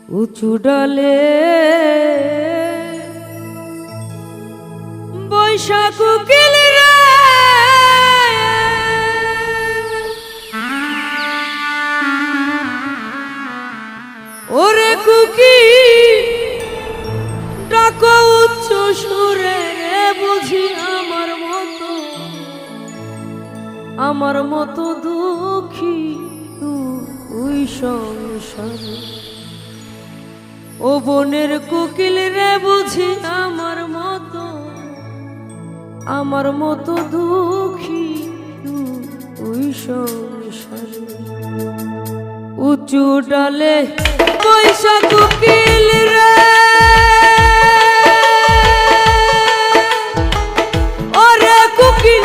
উঁচু ডালে বৈশাখ কোকিল রে, ওরে কুকি ডাকো উচ্চ সুরে রে, বুঝি আমার মতো দুঃখী তুই সংসারে। ও বনের কোকিল রে, বুঝি আমার মতো দুঃখী তুই সংসারে। উঁচু ডালে বৈশাখ কোকিল রে, ওরে কোকিল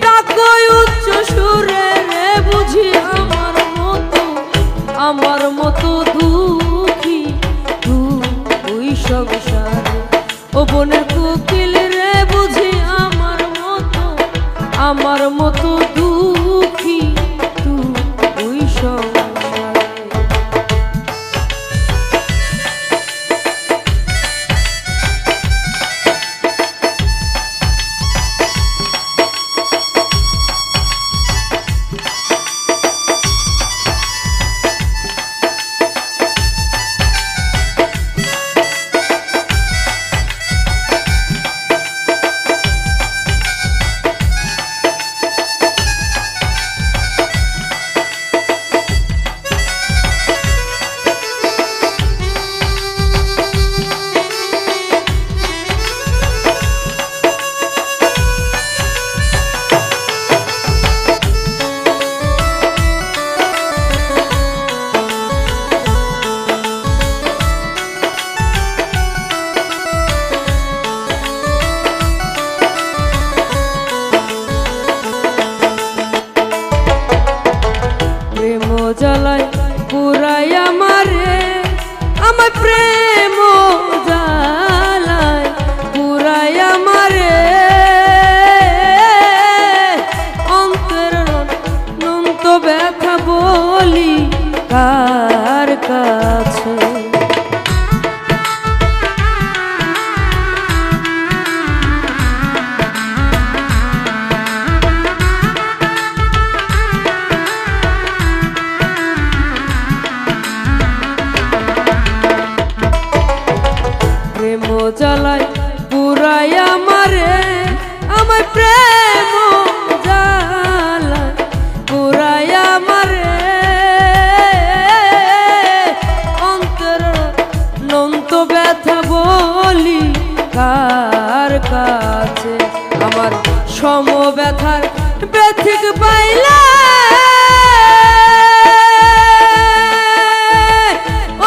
ডাকো উচ্চ সুরে রে, বুঝি আমার মতো দুঃখী তুই সংসারে। ও বনের কোকিল রে, বুঝি আমার মতো দুঃখী তুই সংসারে। জ্বালায় পুরাই আমারে, আমার প্রেম জ্বালায় পুরাই আমারে, অন্তর অনন্ত ব্যথা বলি কার কাছে। জ্বালায় পুরাই আমারে, আমার প্রেম জ্বালায় পুরাই আমারে, অন্তর অনন্ত ব্যথা বলি কার কাছে। আমার সম ব্যথার ব্যথিক পাইলা,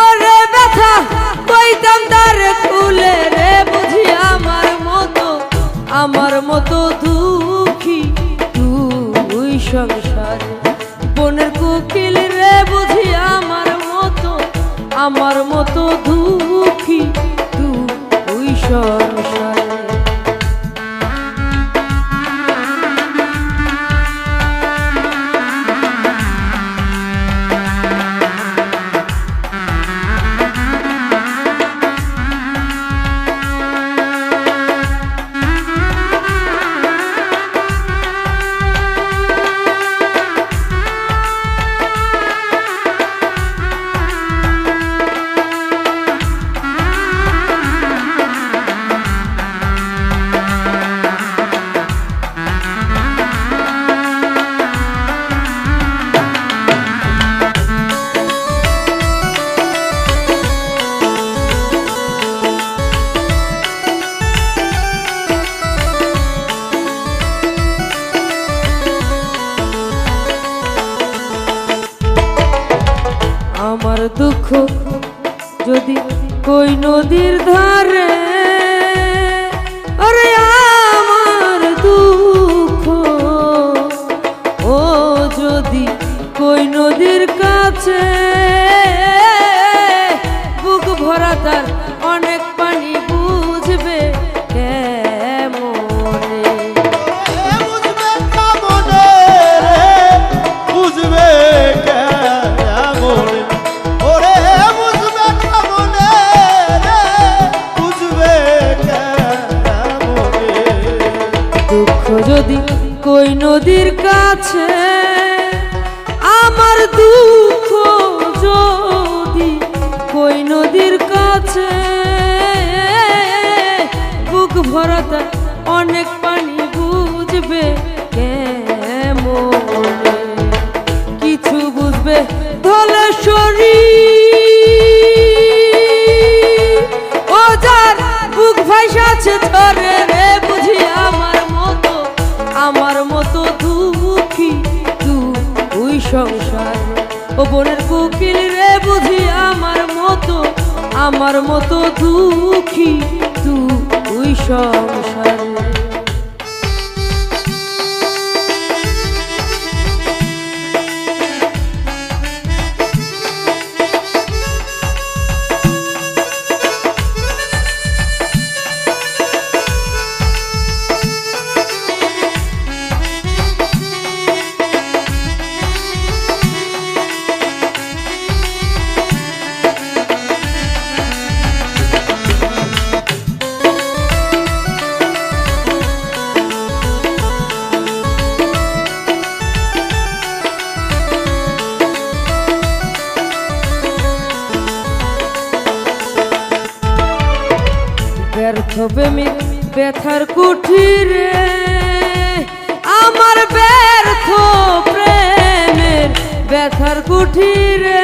ওরে ব্যথা কইতাম তার খুলে রে, বুঝি আমার মতো দুঃখী তুই সংসারে। বনের কোকিল রে, বুঝি আমার মতো দুঃখী তুই সংসারে। আমার দুঃখ যদি কই নদীর ধারে, আরে আমার দুঃখ ও যদি কই নদীর কাছে, বুক ভরা তার অনেক পানি বুঝবে কেমনে, বুঝবে কেমনে, ওরে বুঝবে কেমনে। আমার মতো দুঃখী তুই সংসারে। ব্যর্থ প্রেমিক ব্যথার কুঠিরে আমার ব্যর্থ প্রেমের ব্যথার কুঠিরে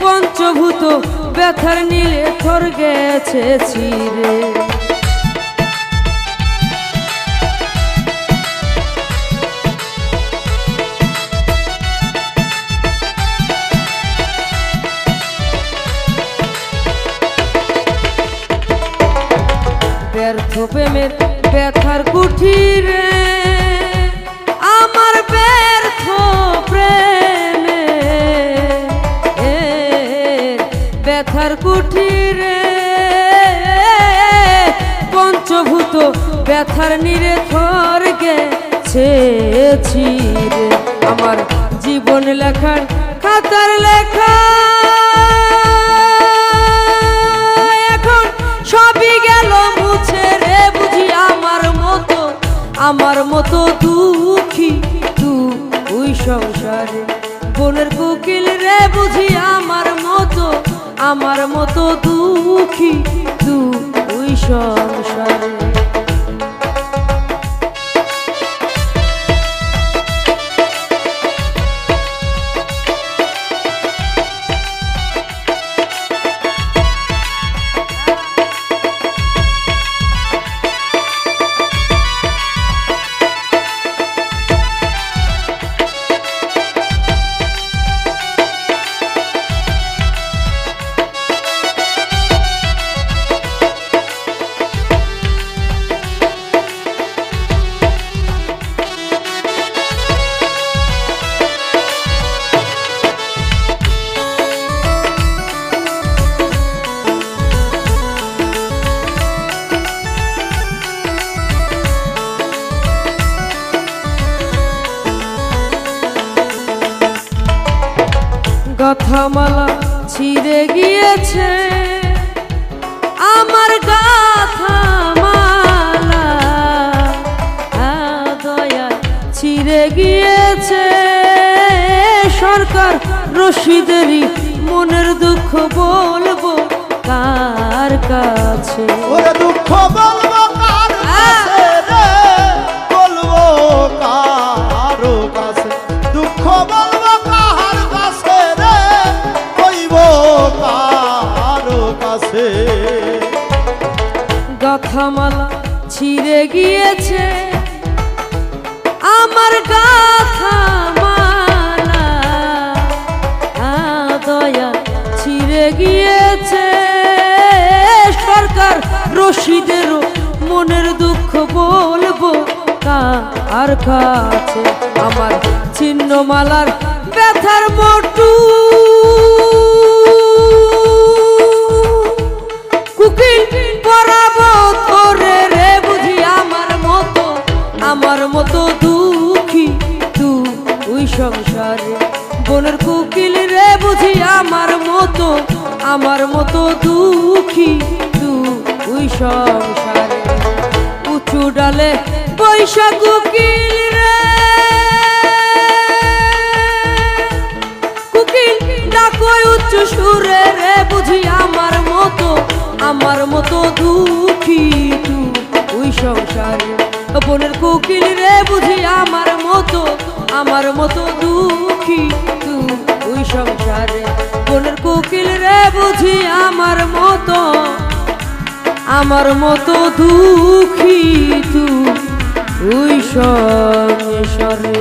পঞ্চভূত ব্যথার নীলে থর গেছে ছিরে। ব্যর্থ প্রেমের ব্যথার কুঠিরে আমার ব্যর্থ প্রেমে ব্যথার কুঠিরে পঞ্চভূত ব্যথার নীরে থর গেছে ছিরে। আমার জীবন লেখার খাতার লেখা সবই গেল মুছে রে বুঝি আমার মতো দুঃখী তুই সংসারে। বনের কোকিল রে বুঝি আমার মতো দুঃখী তুই সংসারে। গাথামালা ছিঁড়ে গিয়েছে আমার গাথামালা দয়া ছিঁড়ে গিয়েছে। সরকার রশিদেরই মনের দুঃখ বলবো কার কাছে? ওরে দুঃখ বলবো কার কাছে রে, বলবো কারো কাছে। দুঃখ বলবো কার কাছে রে, কইবো কারো কাছে। গাথামালা ছিঁড়ে গিয়েছে আমার গাথামালা দয়া ছিঁড়ে গিয়েছে। সরকার রশিদেরও মনের দুঃখ বলবো কার কাছে? আমার ছিন্নমালার ব্যথার মোটু কুকিল পরাবো তোরে রে বুঝি আমার মতো দুঃখী তুই সংসারে। বনের কোকিল রে বুঝি আমার মতো দুঃখী তুই সংসারে। উঁচু ডালে বৈশা কোকিল রে, কোকিল ডাকোয় উচ্চ সুরে রে বুঝি আমার মতো দুঃখী তুই সংসারে। বনের কোকিল রে বুঝি আমার মতো দুঃখী তুই সংসারে। বনের কোকিল রে বুঝি আমার মতো দুঃখী তুই সংসারে।